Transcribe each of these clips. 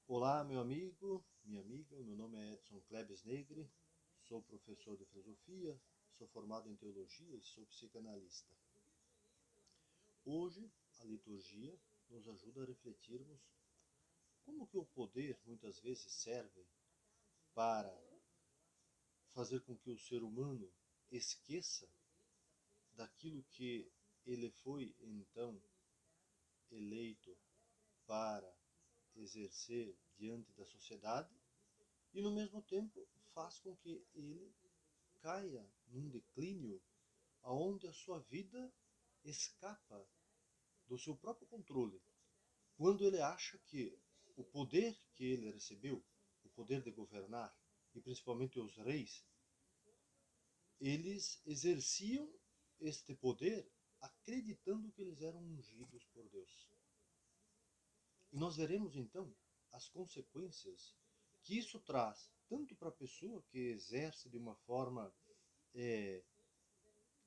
Olá, meu amigo, minha amiga, meu nome é Edson Klebs Negri, sou professor de filosofia, sou formado em teologia e sou psicanalista. Hoje, a liturgia nos ajuda a refletirmos como que o poder muitas vezes serve para fazer com que o ser humano esqueça daquilo que ele foi então eleito para exercer diante da sociedade e no mesmo tempo faz com que ele caia num declínio aonde a sua vida escapa do seu próprio controle, quando ele acha que o poder que ele recebeu, o poder de governar, e principalmente os reis, eles exerciam este poder acreditando que eles eram ungidos por Deus. E nós veremos então as consequências que isso traz, tanto para a pessoa que exerce de uma forma é,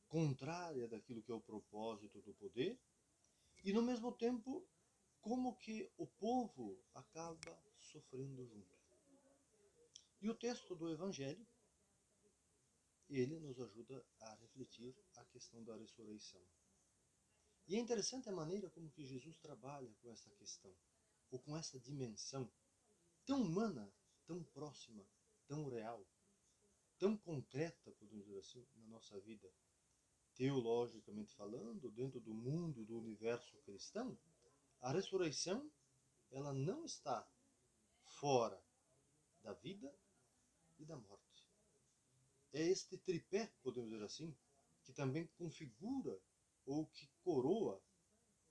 contrária daquilo que é o propósito do poder, e no mesmo tempo como que o povo acaba sofrendo junto. E o texto do Evangelho, ele nos ajuda a refletir a questão da ressurreição. E é interessante a maneira como que Jesus trabalha com essa questão, ou com essa dimensão tão humana, tão próxima, tão real, tão concreta, podemos dizer assim, na nossa vida. Teologicamente falando, dentro do mundo, do universo cristão, a ressurreição, ela não está fora da vida e da morte. É este tripé, podemos dizer assim, que também configura ou que coroa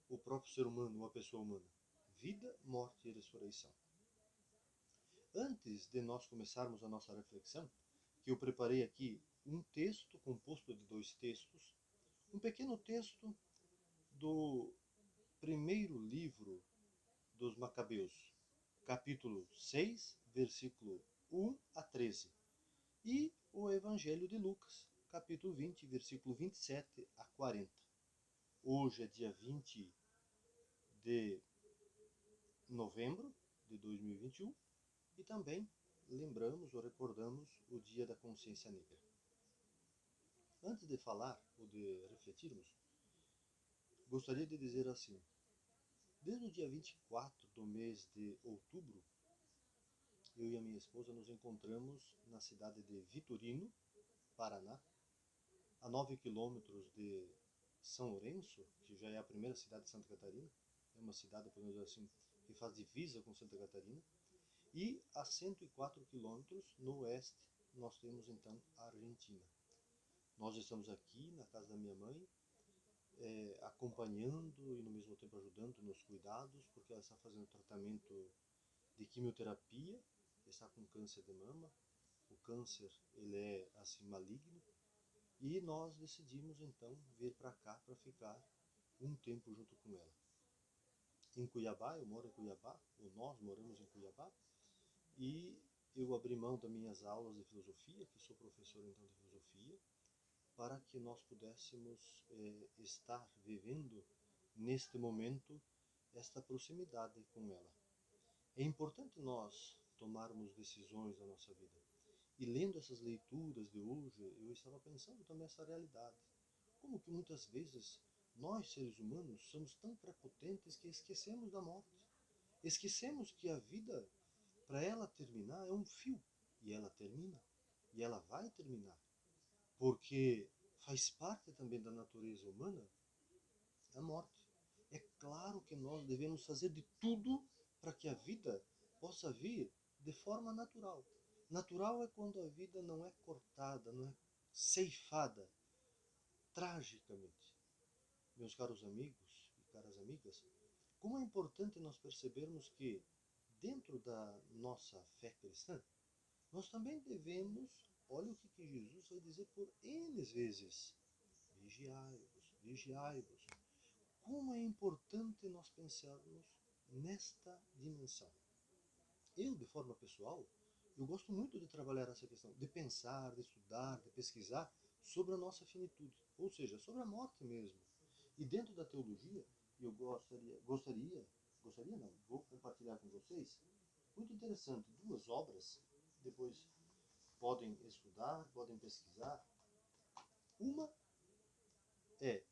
o próprio ser humano, uma pessoa humana. Vida, morte e ressurreição. Antes de nós começarmos a nossa reflexão, que eu preparei aqui um texto composto de dois textos, um pequeno texto do primeiro livro dos Macabeus, capítulo 6, versículo 1 a 13, e o Evangelho de Lucas, capítulo 20, versículo 27 a 40. Hoje é dia 20 de novembro de 2021 e também lembramos ou recordamos o Dia da Consciência Negra. Antes de falar ou de refletirmos, gostaria de dizer assim: desde o dia 24 do mês de outubro, eu e a minha esposa nos encontramos na cidade de Vitorino, Paraná, a 9 quilômetros de São Lourenço, que já é a primeira cidade de Santa Catarina, é uma cidade, podemos dizer assim, que faz divisa com Santa Catarina, e a 104 quilômetros no oeste nós temos então a Argentina. Nós estamos aqui na casa da minha mãe, acompanhando e no mesmo tempo ajudando nos cuidados, porque ela está fazendo tratamento de quimioterapia, está com câncer de mama. O câncer ele é assim maligno e nós decidimos então vir para cá para ficar um tempo junto com ela. Em Cuiabá, eu moro em Cuiabá, ou nós moramos em Cuiabá, e eu abri mão das minhas aulas de filosofia, que sou professor então de filosofia, para que nós pudéssemos estar vivendo neste momento esta proximidade com ela. É importante nós tomarmos decisões na nossa vida. E lendo essas leituras de hoje, eu estava pensando também essa realidade. Como que muitas vezes nós, seres humanos, somos tão prepotentes que esquecemos da morte. Esquecemos que a vida, para ela terminar, é um fio. E ela termina. E ela vai terminar. Porque faz parte também da natureza humana a morte. É claro que nós devemos fazer de tudo para que a vida possa vir de forma natural. Natural é quando a vida não é cortada, não é ceifada tragicamente. Meus caros amigos e caras amigas, como é importante nós percebermos que, dentro da nossa fé cristã, nós também devemos, olha o que Jesus vai dizer por N vezes: vigiai-vos, vigiai-vos. Como é importante nós pensarmos nesta dimensão. Eu, de forma pessoal, eu gosto muito de trabalhar essa questão, de pensar, de estudar, de pesquisar sobre a nossa finitude, ou seja, sobre a morte mesmo. E dentro da teologia, eu gostaria não, vou compartilhar com vocês Muito interessante. Duas obras, depois podem estudar, podem pesquisar. Uma é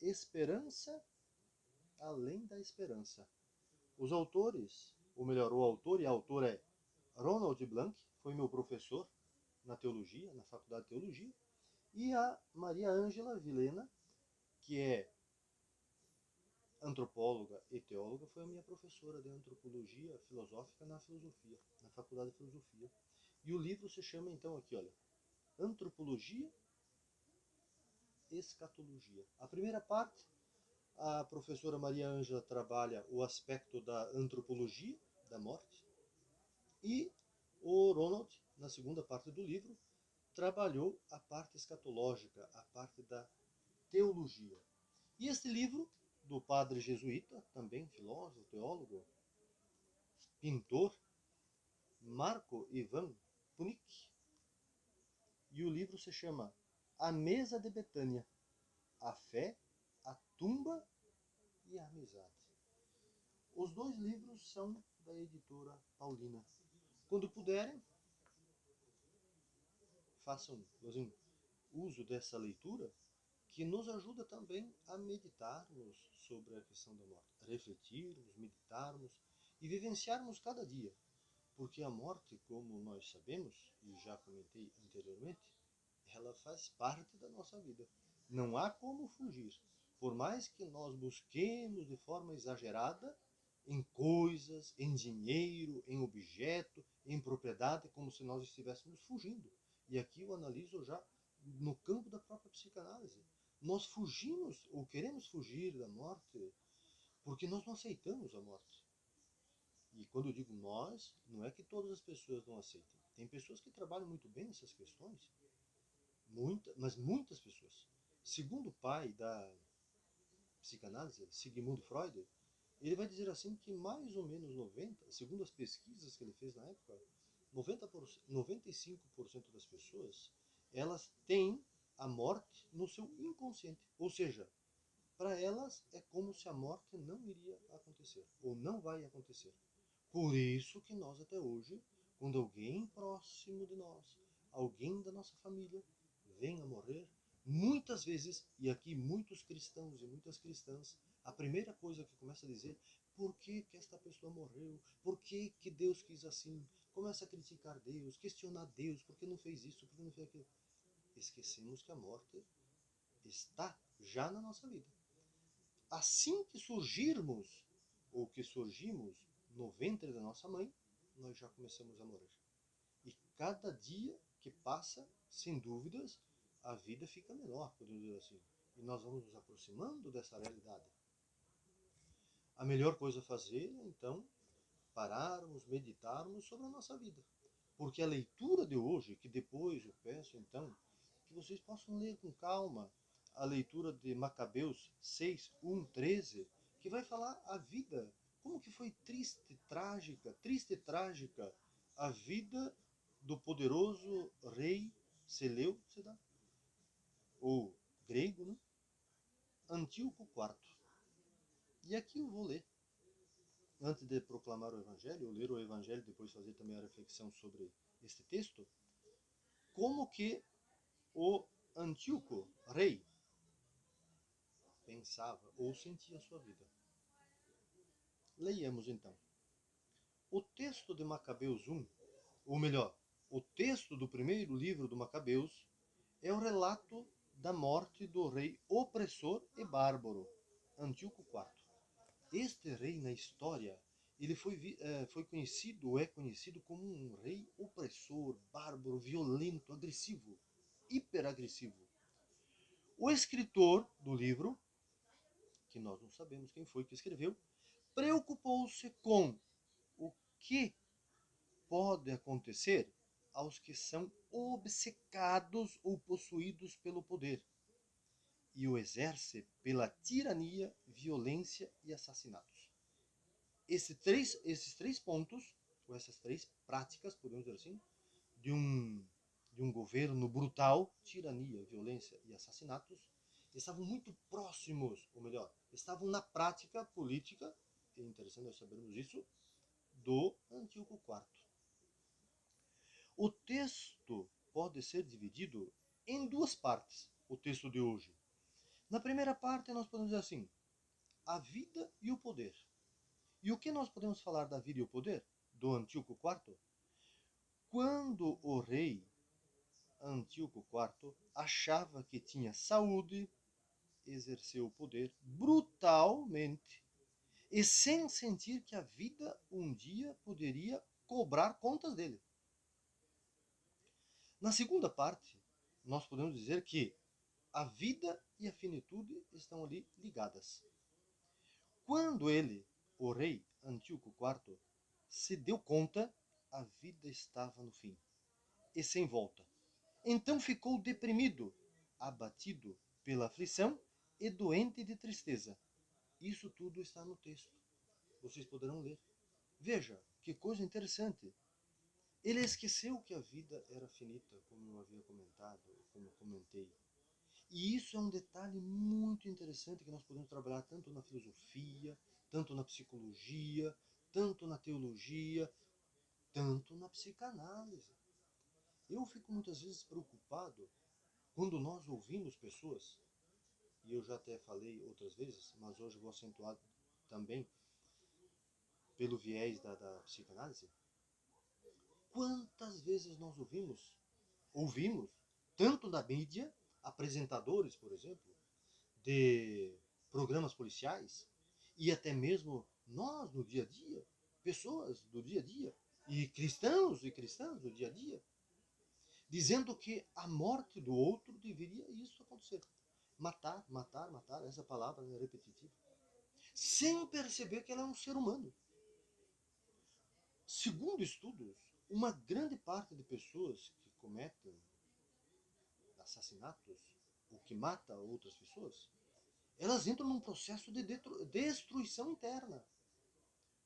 Esperança Além da Esperança. Os autores, ou melhor, o autor e a autora é Ronald Blanc, foi meu professor na teologia, na faculdade de teologia, e a Maria Ângela Vilhena, que é antropóloga e teóloga, foi a minha professora de antropologia filosófica na filosofia, na faculdade de filosofia. E o livro se chama então aqui, olha, Antropologia e Escatologia. A primeira parte, a professora Maria Ângela trabalha o aspecto da antropologia, da morte, e o Ronald, na segunda parte do livro, trabalhou a parte escatológica, a parte da teologia. E este livro, do padre jesuíta, também filósofo, teólogo, pintor, Marco Ivan Punik, e o livro se chama A Mesa de Betânia, a Fé, a Tumba e a Amizade. Os dois livros são da editora Paulina. Quando puderem, façam assim, uso dessa leitura, que nos ajuda também a meditarmos sobre a questão da morte, a refletirmos, meditarmos e vivenciarmos cada dia. Porque a morte, como nós sabemos, e já comentei anteriormente, ela faz parte da nossa vida. Não há como fugir. Por mais que nós busquemos de forma exagerada em coisas, em dinheiro, em objeto, em propriedade, como se nós estivéssemos fugindo. E aqui eu analiso já no campo da própria psicanálise. Nós fugimos ou queremos fugir da morte porque nós não aceitamos a morte. E quando eu digo nós, não é que todas as pessoas não aceitem. Tem pessoas que trabalham muito bem nessas questões, mas muitas pessoas. Segundo o pai da psicanálise, Sigmund Freud, ele vai dizer assim que mais ou menos 90, segundo as pesquisas que ele fez na época, 95% das pessoas, elas têm a morte no seu inconsciente. Ou seja, para elas é como se a morte não iria acontecer, ou não vai acontecer. Por isso que nós até hoje, quando alguém próximo de nós, alguém da nossa família, vem a morrer, muitas vezes, e aqui muitos cristãos e muitas cristãs, a primeira coisa que começa a dizer, por que, que esta pessoa morreu? Por que, que Deus quis assim? Começa a criticar Deus, questionar Deus, por que não fez isso, por que não fez aquilo? Esquecemos que a morte está já na nossa vida. Assim que surgirmos, ou que surgimos no ventre da nossa mãe, nós já começamos a morrer. E cada dia que passa, sem dúvidas, a vida fica menor, podemos dizer assim. E nós vamos nos aproximando dessa realidade. A melhor coisa a fazer é, então, pararmos, meditarmos sobre a nossa vida. Porque a leitura de hoje, que depois eu peço, então, que vocês possam ler com calma a leitura de Macabeus 6, 1, 13, que vai falar a vida, como que foi triste e trágica, a vida do poderoso rei Seleucida, ou grego, né? Antíoco IV. E aqui eu vou ler, antes de proclamar o Evangelho, ou ler o Evangelho, depois fazer também a reflexão sobre este texto, como que o Antíoco, rei, pensava ou sentia a sua vida. Leiamos então. O texto de Macabeus 1, ou melhor, o texto do primeiro livro do Macabeus, é o relato da morte do rei opressor e bárbaro, Antíoco IV. Este rei na história, ele foi conhecido, ou é conhecido como um rei opressor, bárbaro, violento, agressivo, hiperagressivo. O escritor do livro, que nós não sabemos quem foi que escreveu, preocupou-se com o que pode acontecer aos que são obcecados ou possuídos pelo poder e o exerce pela tirania, violência e assassinatos. Esses três pontos, ou essas três práticas, podemos dizer assim, de um governo brutal, tirania, violência e assassinatos, estavam muito próximos, ou melhor, estavam na prática política, é interessante nós sabermos isso, do Antíoco IV. O texto pode ser dividido em duas partes, o texto de hoje. Na primeira parte, nós podemos dizer assim, a vida e o poder. E o que nós podemos falar da vida e o poder do Antíoco IV? Quando o rei Antíoco IV achava que tinha saúde, exerceu o poder brutalmente e sem sentir que a vida um dia poderia cobrar contas dele. Na segunda parte, nós podemos dizer que a vida e a finitude estão ali ligadas. Quando ele, o rei Antíoco IV, se deu conta, a vida estava no fim e sem volta. Então ficou deprimido, abatido pela aflição e doente de tristeza. Isso tudo está no texto. Vocês poderão ler. Veja, que coisa interessante. Ele esqueceu que a vida era finita, como eu havia comentado, como eu comentei. E isso é um detalhe muito interessante que nós podemos trabalhar tanto na filosofia, tanto na psicologia, tanto na teologia, tanto na psicanálise. Eu fico muitas vezes preocupado quando nós ouvimos pessoas, e eu já até falei outras vezes, mas hoje vou acentuar também pelo viés da psicanálise. Quantas vezes nós ouvimos, tanto na mídia, apresentadores, por exemplo, de programas policiais, e até mesmo nós no dia a dia, pessoas do dia a dia, e cristãs do dia a dia, dizendo que a morte do outro deveria isso acontecer. Matar, matar, matar, essa palavra é repetitiva. Sem perceber que ela é um ser humano. Segundo estudos, uma grande parte de pessoas que cometem assassinatos ou que matam outras pessoas, elas entram num processo de destruição interna.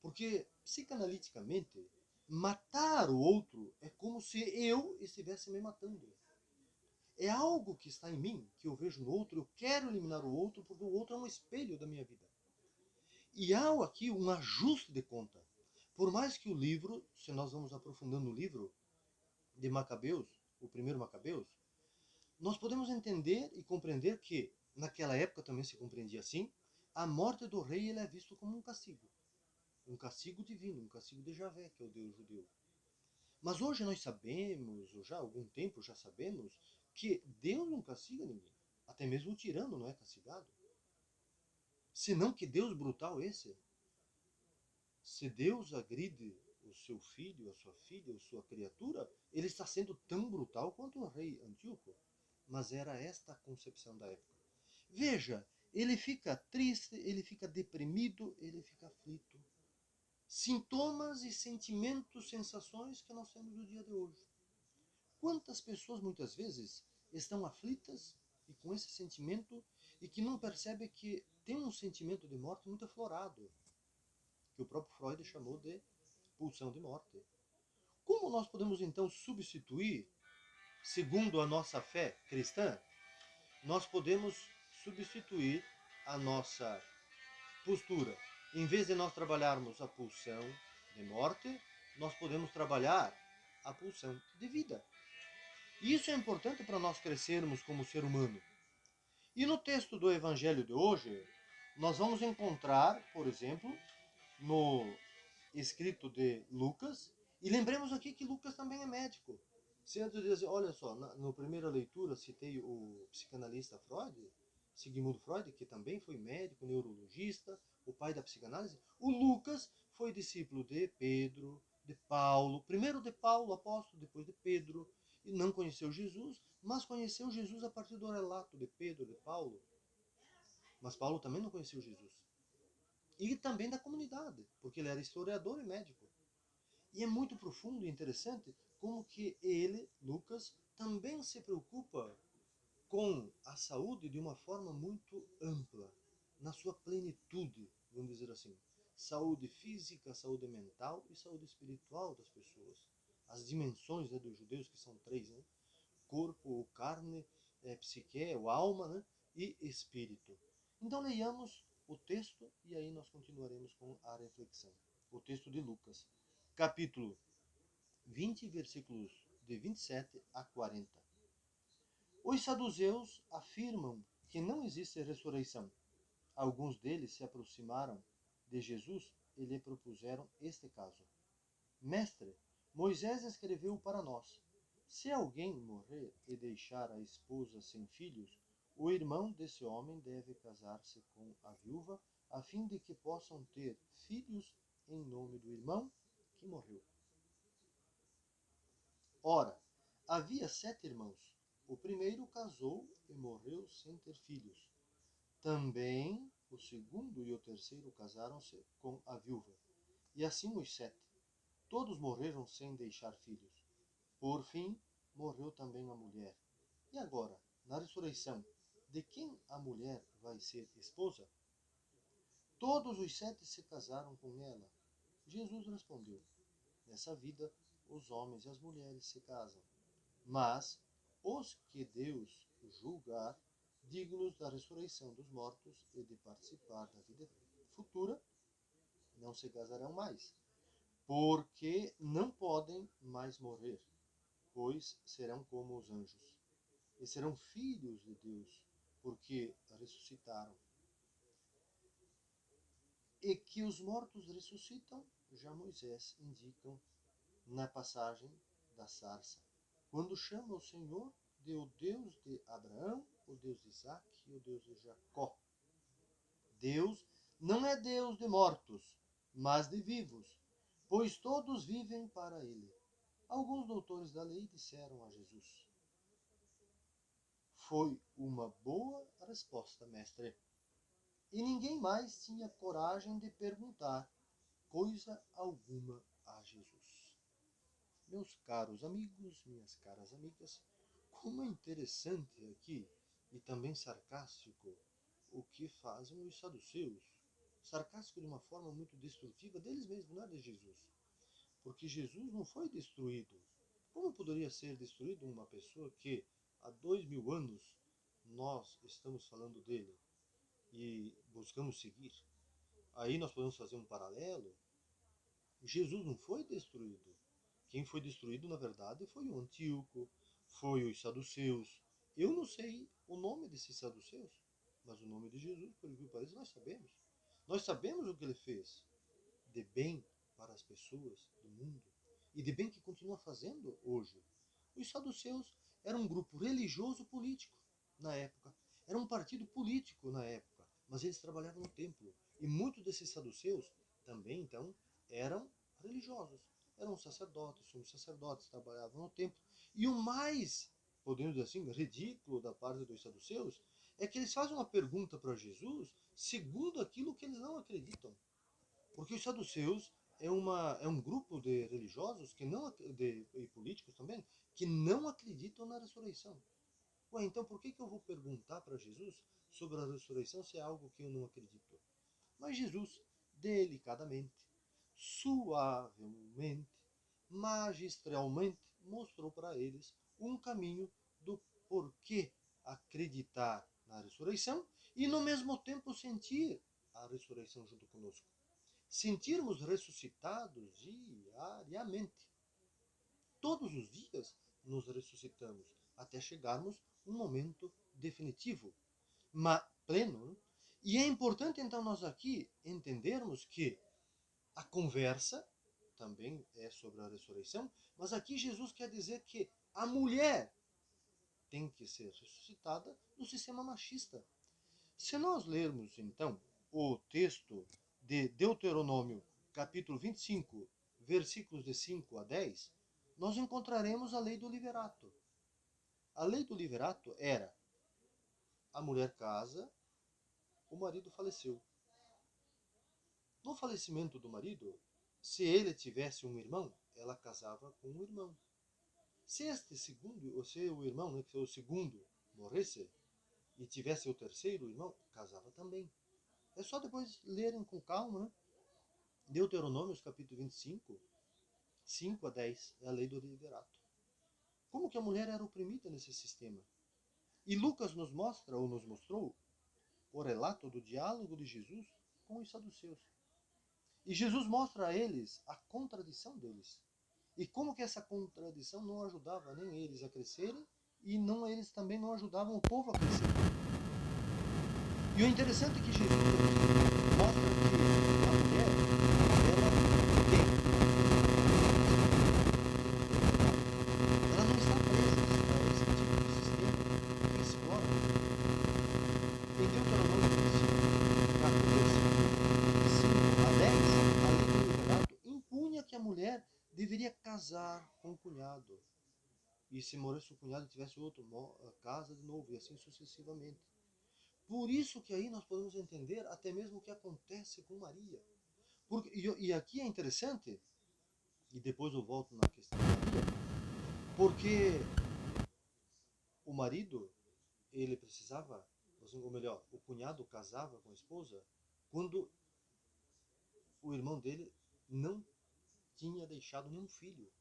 Porque, psicanaliticamente, matar o outro é como se eu estivesse me matando. É algo que está em mim, que eu vejo no outro, eu quero eliminar o outro, porque o outro é um espelho da minha vida. E há aqui um ajuste de conta. Por mais que o livro, se nós vamos aprofundando o livro de Macabeus, o primeiro Macabeus, nós podemos entender e compreender que, naquela época também se compreendia assim, a morte do rei ele é visto como um castigo divino, um castigo de Javé, que é o Deus judeu. Mas hoje nós sabemos, ou já há algum tempo já sabemos, que Deus não castiga ninguém. Até mesmo o tirano não é castigado. Senão que Deus brutal esse. Se Deus agride o seu filho, a sua filha, a sua criatura, ele está sendo tão brutal quanto o rei Antíoco. Mas era esta a concepção da época. Veja, ele fica triste, ele fica deprimido, ele fica aflito. Sintomas e sentimentos, sensações que nós temos no dia de hoje. Quantas pessoas muitas vezes estão aflitas e com esse sentimento e que não percebem que tem um sentimento de morte muito aflorado, que o próprio Freud chamou de pulsão de morte. Como nós podemos então substituir, segundo a nossa fé cristã, nós podemos substituir a nossa postura. Em vez de nós trabalharmos a pulsão de morte, nós podemos trabalhar a pulsão de vida. E isso é importante para nós crescermos como ser humano. E no texto do Evangelho de hoje, nós vamos encontrar, por exemplo, no escrito de Lucas, e lembremos aqui que Lucas também é médico. Se antes de dizer, olha só, na primeira leitura citei o psicanalista Freud, Sigmund Freud, que também foi médico, neurologista, o pai da psicanálise. O Lucas foi discípulo de Pedro, de Paulo, primeiro de Paulo, apóstolo, depois de Pedro, e não conheceu Jesus, mas conheceu Jesus a partir do relato de Pedro, de Paulo. Mas Paulo também não conheceu Jesus. E também da comunidade, porque ele era historiador e médico. E é muito profundo e interessante como que ele, Lucas, também se preocupa com a saúde de uma forma muito ampla, na sua plenitude, vamos dizer assim. Saúde física, saúde mental e saúde espiritual das pessoas. As dimensões, né, dos judeus, que são três, né? Corpo, carne, psique, ou alma, né? E espírito. Então leiamos o texto e aí nós continuaremos com a reflexão. O texto de Lucas. capítulo 20, versículos de 27 a 40. Os saduceus afirmam que não existe ressurreição. Alguns deles se aproximaram de Jesus e lhe propuseram este caso. Mestre, Moisés escreveu para nós: se alguém morrer e deixar a esposa sem filhos, o irmão desse homem deve casar-se com a viúva, a fim de que possam ter filhos em nome do irmão que morreu. Ora, havia 7 irmãos. O primeiro casou e morreu sem ter filhos. Também o segundo e o terceiro casaram-se com a viúva. E assim os 7. Todos morreram sem deixar filhos. Por fim, morreu também a mulher. E agora, na ressurreição, de quem a mulher vai ser esposa? Todos os 7 se casaram com ela. Jesus respondeu: nessa vida, os homens e as mulheres se casam. Mas os que Deus julgar dignos da ressurreição dos mortos e de participar da vida futura, não se casarão mais, porque não podem mais morrer, pois serão como os anjos, e serão filhos de Deus, porque ressuscitaram. E que os mortos ressuscitam, já Moisés indicam na passagem da sarça, quando chama o Senhor de o Deus de Abraão, o Deus de Isaac e o Deus de Jacó. Deus não é Deus de mortos, mas de vivos, pois todos vivem para ele. Alguns doutores da lei disseram a Jesus: foi uma boa resposta, mestre. E ninguém mais tinha coragem de perguntar coisa alguma a Jesus. Meus caros amigos, minhas caras amigas, como é interessante aqui e também sarcástico o que fazem os saduceus. Sarcástico de uma forma muito destrutiva deles mesmos, não é de Jesus. Porque Jesus não foi destruído. Como poderia ser destruído uma pessoa que há 2000 anos nós estamos falando dele e buscamos seguir? Aí nós podemos fazer um paralelo. Jesus não foi destruído. Quem foi destruído, na verdade, foi o Antíoco, foi os saduceus. Eu não sei o nome desses saduceus, mas o nome de Jesus, por que parece, nós sabemos. Nós sabemos o que ele fez de bem para as pessoas do mundo e de bem que continua fazendo hoje. Os saduceus eram um grupo religioso político na época. Era um partido político na época, mas eles trabalhavam no templo. E muitos desses saduceus também, então, eram religiosos. Eram sacerdotes, sumos sacerdotes, trabalhavam no templo. E o mais, podemos dizer assim, ridículo da parte dos saduceus é que eles fazem uma pergunta para Jesus segundo aquilo que eles não acreditam. Porque os saduceus é um grupo de religiosos que não, e políticos também, que não acreditam na ressurreição. Ué, então por que eu vou perguntar para Jesus sobre a ressurreição se é algo que eu não acredito? Mas Jesus, delicadamente, suavemente, magistralmente, mostrou para eles um caminho do porquê acreditar na ressurreição e, no mesmo tempo, sentir a ressurreição junto conosco. Sentirmos ressuscitados diariamente. Todos os dias nos ressuscitamos até chegarmos um momento definitivo, mas pleno. Né? E é importante então nós aqui entendermos que a conversa também é sobre a ressurreição, mas aqui Jesus quer dizer que a mulher tem que ser ressuscitada no sistema machista. Se nós lermos então o texto de Deuteronômio, capítulo 25, versículos de 5 a 10, nós encontraremos a lei do liverato. A lei do liverato era: a mulher casa, o marido faleceu. No falecimento do marido, se ele tivesse um irmão, ela casava com um irmão. Se este segundo, ou se o irmão, né, que foi o segundo, morresse e tivesse o terceiro irmão, casava também. É só depois lerem com calma, né? Deuteronômios capítulo 25, 5 a 10, é a lei do liverato. Como que a mulher era oprimida nesse sistema? E Lucas nos mostra, ou nos mostrou, o relato do diálogo de Jesus com os saduceus. E Jesus mostra a eles a contradição deles. E como que essa contradição não ajudava nem eles a crescerem e não eles também não ajudavam o povo a crescer. E o interessante é que Jesus mostra que a mulher, ela tem. Ela não está presa a esse tipo de sistema que explora. Em Deuteronômio 25, capítulo 5 a 10, a lei do liberato impunha que a mulher deveria casar com o cunhado. E se morresse o cunhado e tivesse outro, casa de novo, e assim sucessivamente. Por isso que aí nós podemos entender até mesmo o que acontece com Maria. Porque, e aqui é interessante, e depois eu volto na questão de Maria, porque o marido, ele precisava, ou melhor, o cunhado casava com a esposa quando o irmão dele não tinha deixado nenhum filho.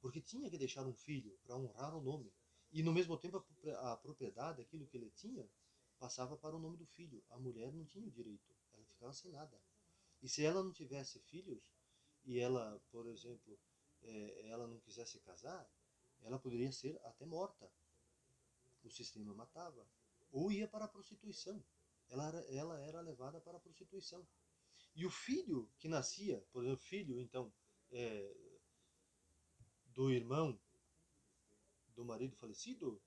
Porque tinha que deixar um filho para honrar o nome. E no mesmo tempo a propriedade, aquilo que ele tinha, passava para o nome do filho. A mulher não tinha o direito, ela ficava sem nada. E se ela não tivesse filhos, e ela, por exemplo, ela não quisesse casar, ela poderia ser até morta. O sistema matava. Ou ia para a prostituição. Ela era levada para a prostituição. E o filho que nascia, por exemplo, filho, então, é, do irmão do marido falecido,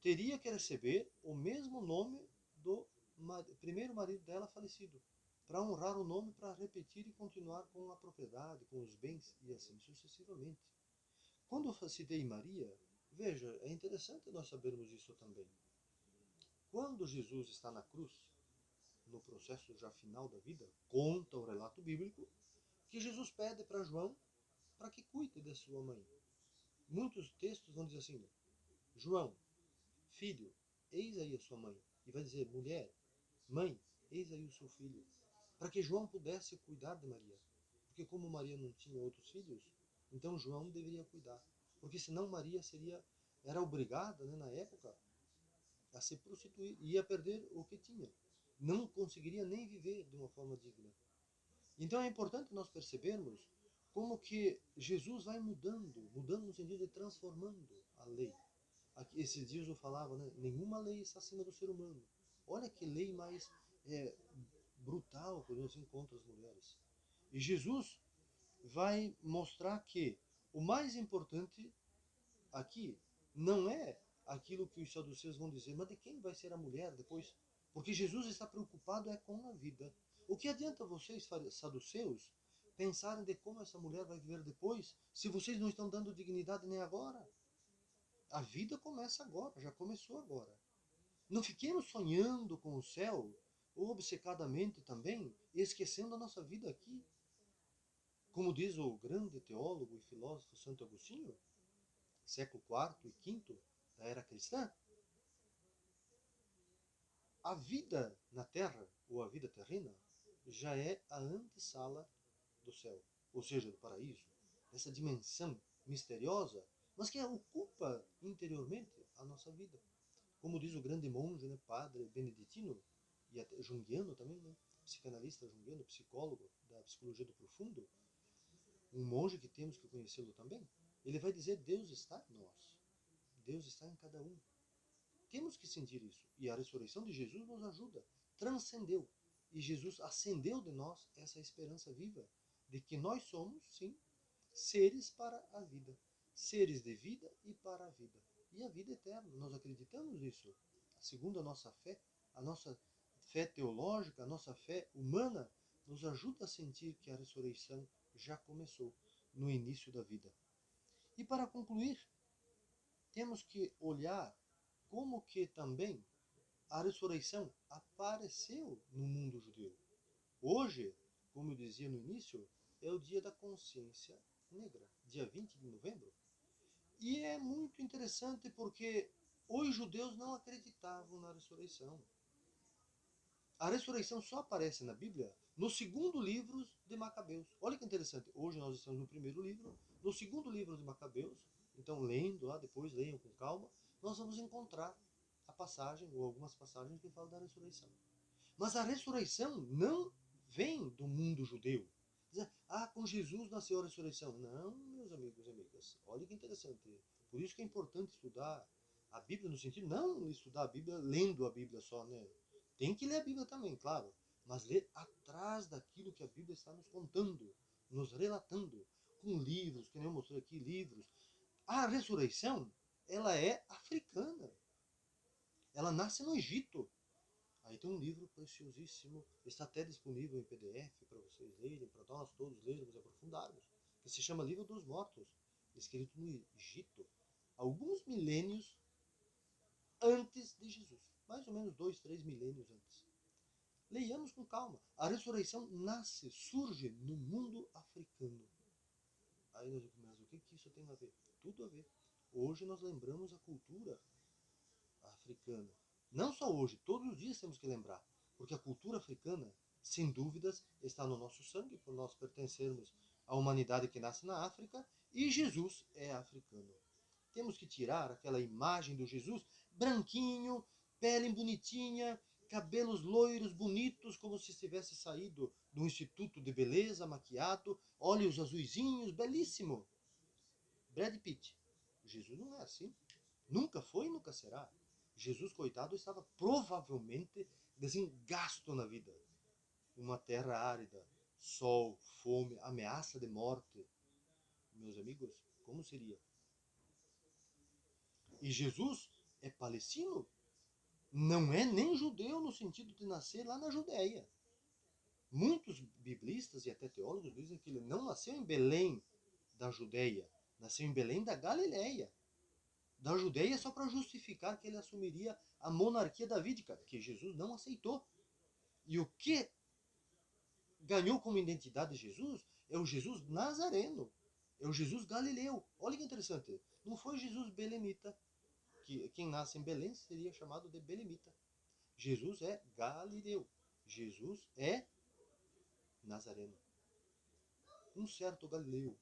teria que receber o mesmo nome do primeiro marido dela falecido, para honrar o nome, para repetir e continuar com a propriedade, com os bens e assim sucessivamente. Quando eu citei Maria, veja, é interessante nós sabermos isso também. Quando Jesus está na cruz, no processo já final da vida, conta o relato bíblico que Jesus pede para João para que cuide da sua mãe. Muitos textos vão dizer assim: João, filho, eis aí a sua mãe. E vai dizer: mulher, mãe, eis aí o seu filho. Para que João pudesse cuidar de Maria. Porque como Maria não tinha outros filhos, então João deveria cuidar. Porque senão Maria era obrigada, né, na época, a se prostituir e ia perder o que tinha. Não conseguiria nem viver de uma forma digna. Então é importante nós percebermos como que Jesus vai mudando no sentido de transformando a lei. Aqui, esses dias eu falava, né? Nenhuma lei está acima do ser humano. Olha que lei mais brutal, por exemplo, contra as mulheres. E Jesus vai mostrar que o mais importante aqui não é aquilo que os saduceus vão dizer, mas de quem vai ser a mulher depois? Porque Jesus está preocupado com a vida. O que adianta vocês, saduceus, pensarem de como essa mulher vai viver depois, se vocês não estão dando dignidade nem agora? A vida começa agora, já começou agora. Não fiquemos sonhando com o céu, ou obcecadamente também, esquecendo a nossa vida aqui. Como diz o grande teólogo e filósofo Santo Agostinho, século IV e V da era cristã, a vida na Terra, ou a vida terrena, já é a antessala do céu, ou seja, do paraíso. Essa dimensão misteriosa, mas que ocupa interiormente a nossa vida. Como diz o grande monge, né, padre beneditino, e até junguiano também, né, psicanalista junguiano, psicólogo da psicologia do profundo, um monge que temos que conhecê-lo também, ele vai dizer: Deus está em nós, Deus está em cada um. Temos que sentir isso. E a ressurreição de Jesus nos ajuda. Transcendeu. E Jesus acendeu de nós essa esperança viva de que nós somos, sim, seres para a vida. Seres de vida e para a vida. E a vida eterna. Nós acreditamos nisso. Segundo a nossa fé teológica, a nossa fé humana, nos ajuda a sentir que a ressurreição já começou no início da vida. E para concluir, temos que olhar como que também a ressurreição apareceu no mundo judeu. Hoje, como eu dizia no início, é o dia da consciência negra, dia 20 de novembro. E é muito interessante porque os judeus não acreditavam na ressurreição. A ressurreição só aparece na Bíblia no segundo livro de Macabeus. Olha que interessante, hoje nós estamos no primeiro livro, no segundo livro de Macabeus, então lendo lá, depois leiam com calma, nós vamos encontrar a passagem, ou algumas passagens que falam da ressurreição. Mas a ressurreição não vem do mundo judeu. Com Jesus nasceu a ressurreição. Não, meus amigos e amigas. Olha que interessante. Por isso que é importante estudar a Bíblia no sentido, não estudar a Bíblia lendo a Bíblia só, né? Tem que ler a Bíblia também, claro. Mas ler atrás daquilo que a Bíblia está nos contando, nos relatando. Com livros, que nem eu mostrei aqui, livros. A ressurreição, ela é africana. Ela nasce no Egito. Aí tem um livro preciosíssimo, está até disponível em PDF para vocês lerem, para nós todos lermos e aprofundarmos, que se chama Livro dos Mortos, escrito no Egito, alguns milênios antes de Jesus, mais ou menos 2, 3 milênios antes. Leiamos com calma. A ressurreição nasce, surge no mundo africano. Aí nós dizemos, mas o que isso tem a ver? Tudo a ver. Hoje nós lembramos a cultura africana. Não só hoje, todos os dias temos que lembrar. Porque a cultura africana, sem dúvidas, está no nosso sangue, por nós pertencermos à humanidade que nasce na África, e Jesus é africano. Temos que tirar aquela imagem do Jesus branquinho, pele bonitinha, cabelos loiros, bonitos, como se tivesse saído do instituto de beleza, maquiado, olhos azuisinhos, belíssimo. Brad Pitt. Jesus não é assim. Nunca foi e nunca será. Jesus, coitado, estava provavelmente desengasto na vida. Uma terra árida, sol, fome, ameaça de morte. Meus amigos, como seria? E Jesus é palestino? Não é nem judeu no sentido de nascer lá na Judéia. Muitos biblistas e até teólogos dizem que ele não nasceu em Belém da Judéia, nasceu em Belém da Galileia. Da Judéia só para justificar que ele assumiria a monarquia davídica, que Jesus não aceitou. E o que ganhou como identidade Jesus é o Jesus nazareno, é o Jesus galileu. Olha que interessante, não foi Jesus belemita, que quem nasce em Belém seria chamado de belemita. Jesus é galileu, Jesus é nazareno, um certo galileu.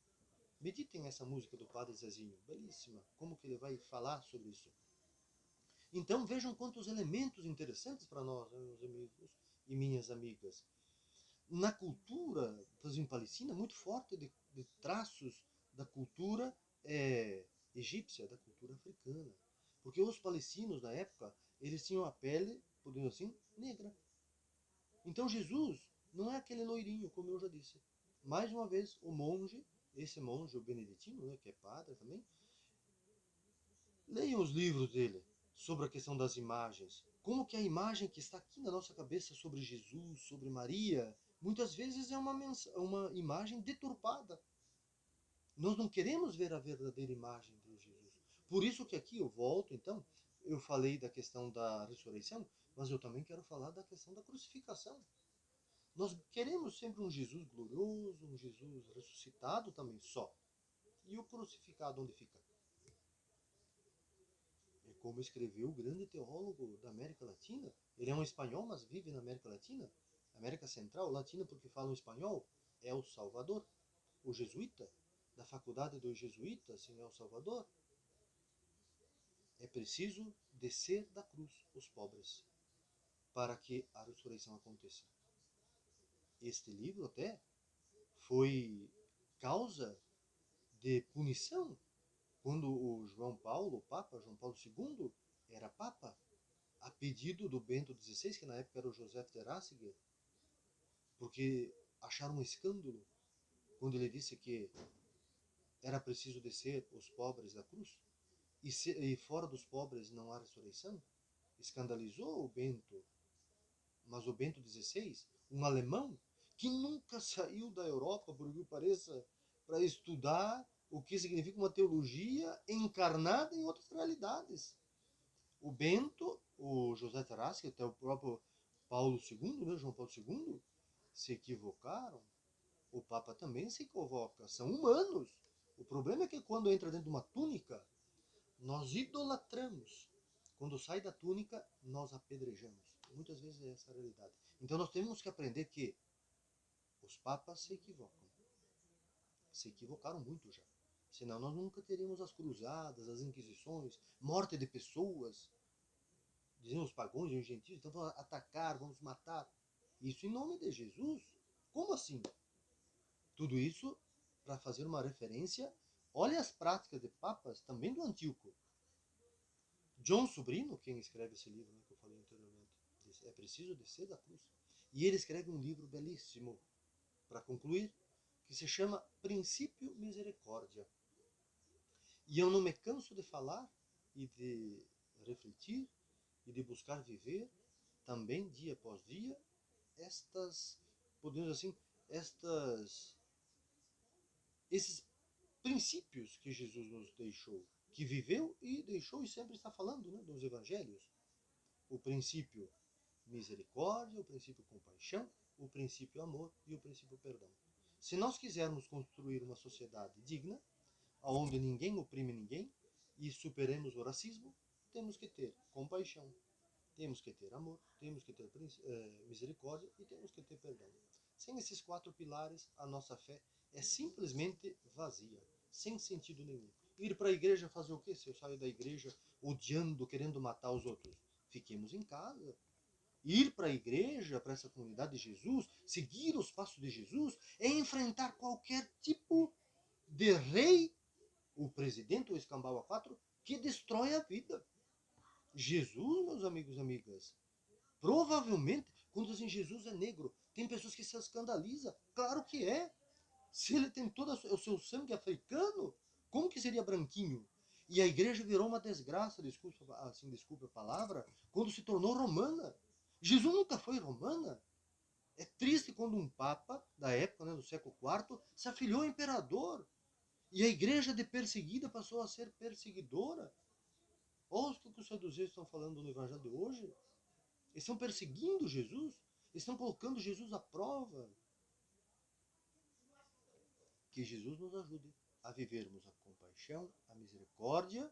Meditem essa música do Padre Zezinho, belíssima, como que ele vai falar sobre isso. Então vejam quantos elementos interessantes para nós, meus amigos e minhas amigas. Na cultura, por exemplo, palestina, muito forte de traços da cultura egípcia, da cultura africana. Porque os palestinos, na época, eles tinham a pele, podemos assim, negra. Então Jesus não é aquele loirinho, como eu já disse. Mais uma vez, o monge, esse monge, o beneditino, né, que é padre também, leiam os livros dele sobre a questão das imagens. Como que a imagem que está aqui na nossa cabeça sobre Jesus, sobre Maria, muitas vezes é uma imagem deturpada. Nós não queremos ver a verdadeira imagem de Jesus. Por isso que aqui eu volto, então, eu falei da questão da ressurreição, mas eu também quero falar da questão da crucificação. Nós queremos sempre um Jesus glorioso, um Jesus ressuscitado também só. E o crucificado onde fica? É como escreveu o grande teólogo da América Latina. Ele é um espanhol, mas vive na América Latina. América Central, Latina porque fala espanhol. É El Salvador, o jesuíta, da faculdade dos jesuítas em El Salvador. É preciso descer da cruz os pobres para que a ressurreição aconteça. Este livro até foi causa de punição quando o João Paulo, o Papa João Paulo II, era Papa, a pedido do Bento XVI, que na época era o José de Ratzinger, porque acharam um escândalo quando ele disse que era preciso descer os pobres da cruz e fora dos pobres não há ressurreição. Escandalizou o Bento, mas o Bento XVI, um alemão que nunca saiu da Europa, por que pareça, para estudar o que significa uma teologia encarnada em outras realidades. O Bento, o José Tarasque, até o próprio Paulo II, né, João Paulo II, se equivocaram. O Papa também se equivoca. São humanos. O problema é que quando entra dentro de uma túnica, nós idolatramos. Quando sai da túnica, nós apedrejamos. Muitas vezes é essa a realidade. Então nós temos que aprender que os papas se equivocam. Se equivocaram muito já. Senão nós nunca teríamos as cruzadas, as inquisições, morte de pessoas. Diziam os pagãos e os gentios, então vamos atacar, vamos matar. Isso em nome de Jesus. Como assim? Tudo isso para fazer uma referência. Olha as práticas de papas também do Antíoco. John Sobrino, quem escreve esse livro, né, que eu falei anteriormente, diz, é preciso descer da cruz. E ele escreve um livro belíssimo, para concluir, que se chama Princípio Misericórdia. E eu não me canso de falar e de refletir e de buscar viver também dia após dia estas, podemos dizer assim, esses princípios que Jesus nos deixou, que viveu e deixou e sempre está falando, né, dos evangelhos. O princípio misericórdia, o princípio compaixão, o princípio amor e o princípio perdão. Se nós quisermos construir uma sociedade digna, onde ninguém oprime ninguém e superemos o racismo, temos que ter compaixão, temos que ter amor, temos que ter misericórdia e temos que ter perdão. Sem esses 4 pilares, a nossa fé é simplesmente vazia, sem sentido nenhum. Ir para a igreja fazer o quê? Se eu saio da igreja odiando, querendo matar os outros, fiquemos em casa. Ir para a igreja, para essa comunidade de Jesus, seguir os passos de Jesus, é enfrentar qualquer tipo de rei, o presidente, o escambau a 4, que destrói a vida. Jesus, meus amigos e amigas, provavelmente, quando dizem Jesus é negro, tem pessoas que se escandalizam. Claro que é. Se ele tem todo o seu sangue africano, como que seria branquinho? E a igreja virou uma desgraça, desculpa a palavra, quando se tornou romana. Jesus nunca foi romana. É triste quando um papa, da época, né, do século IV, se afiliou ao imperador. E a igreja de perseguida passou a ser perseguidora. Olha o que os saduceus estão falando no evangelho de hoje. Eles estão perseguindo Jesus. Eles estão colocando Jesus à prova. Que Jesus nos ajude a vivermos a compaixão, a misericórdia,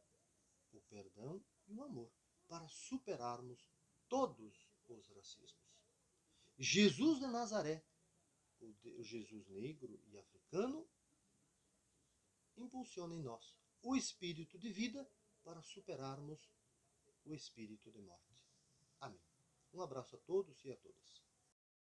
o perdão e o amor, para superarmos todos os racismos. Jesus de Nazaré, o Jesus negro e africano, impulsiona em nós o espírito de vida para superarmos o espírito de morte. Amém. Um abraço a todos e a todas.